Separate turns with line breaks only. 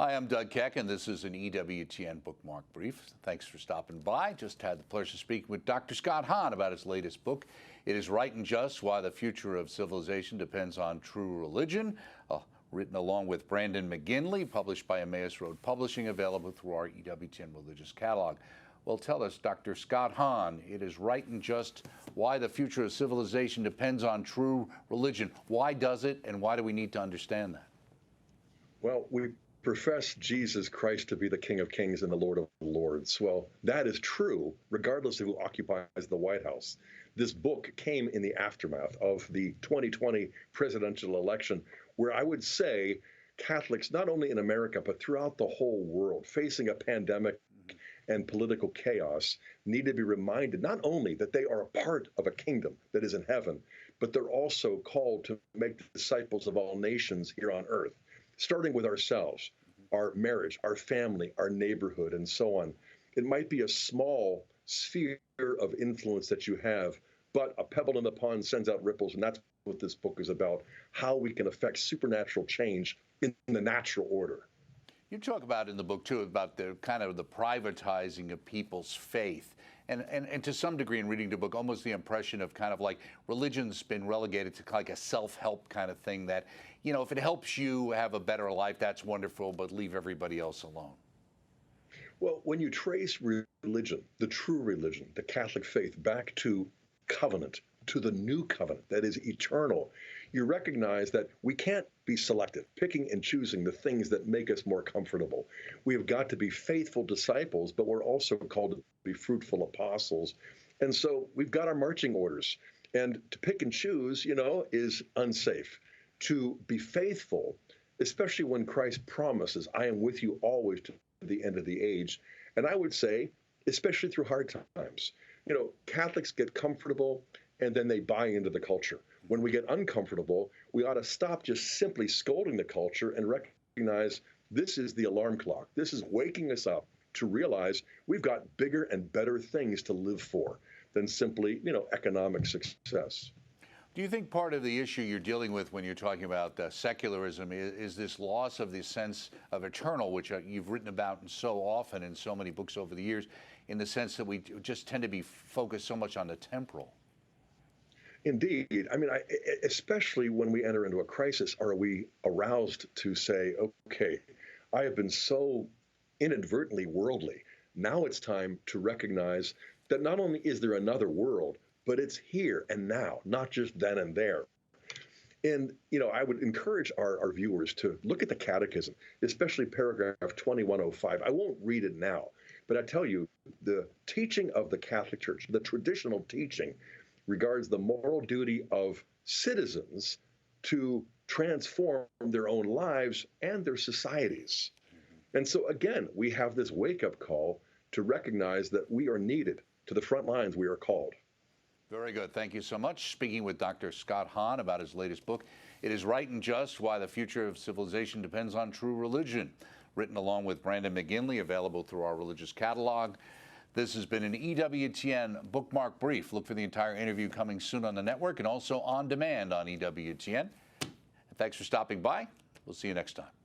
Hi, I'm Doug Keck, and this is an EWTN Bookmark Brief. Thanks for stopping by. Just had the pleasure of speaking with Dr. Scott Hahn about his latest book. It is Right and Just: Why the Future of Civilization Depends on True Religion, written along with Brandon McGinley, published by Emmaus Road Publishing, available through our EWTN Religious Catalog. Well, tell us, Dr. Scott Hahn, it is right and just why the future of civilization depends on true religion. Why does it, and why do we need to understand that?
Well, we profess Jesus Christ to be the King of Kings and the Lord of Lords. Well, that is true, regardless of who occupies the White House. This book came in the aftermath of the 2020 presidential election, where I would say Catholics, not only in America, but throughout the whole world, facing a pandemic and political chaos, need to be reminded not only that they are a part of a kingdom that is in heaven, but they're also called to make disciples of all nations here on earth, starting with ourselves, our marriage, our family, our neighborhood, and so on. It might be a small sphere of influence that you have, but a pebble in the pond sends out ripples, and that's what this book is about, how we can affect supernatural change in the natural order.
You talk about in the book, too, about the kind of the privatizing of people's faith. And to some degree in reading the book, almost the impression of kind of like religion's been relegated to like a self-help kind of thing that, you know, if it helps you have a better life, that's wonderful, but leave everybody else alone.
Well, when you trace religion, the true religion, the Catholic faith, back to covenant, to the new covenant that is eternal, you recognize that we can't be selective, picking and choosing the things that make us more comfortable. We have got to be faithful disciples, but we're also called to be fruitful apostles. And so we've got our marching orders. And to pick and choose, you know, is unsafe. To be faithful, especially when Christ promises, I am with you always to the end of the age. And I would say, especially through hard times. You know, Catholics get comfortable and then they buy into the culture. When we get uncomfortable, we ought to stop just simply scolding the culture and recognize this is the alarm clock. This is waking us up to realize we've got bigger and better things to live for than simply, you know, economic success.
Do you think part of the issue you're dealing with when you're talking about secularism is this loss of the sense of eternal, which you've written about so often in so many books over the years, in the sense that we just tend to be focused so much on the temporal?
Indeed. I mean, especially when we enter into a crisis, are we aroused to say, okay, I have been so inadvertently worldly. Now it's time to recognize that not only is there another world, but it's here and now, not just then and there. And, you know, I would encourage our viewers to look at the Catechism, especially paragraph 2105. I won't read it now, but I tell you, the teaching of the Catholic Church, the traditional teaching, regards the moral duty of citizens to transform their own lives and their societies. And so, again, we have this wake-up call to recognize that we are needed. To the front lines, we are called.
Very good. Thank you so much. Speaking with Dr. Scott Hahn about his latest book, It is Right and Just: Why the Future of Civilization Depends on True Religion, written along with Brandon McGinley, available through our religious catalog. This has been an EWTN Bookmark Brief. Look for the entire interview coming soon on the network and also on demand on EWTN. Thanks for stopping by. We'll see you next time.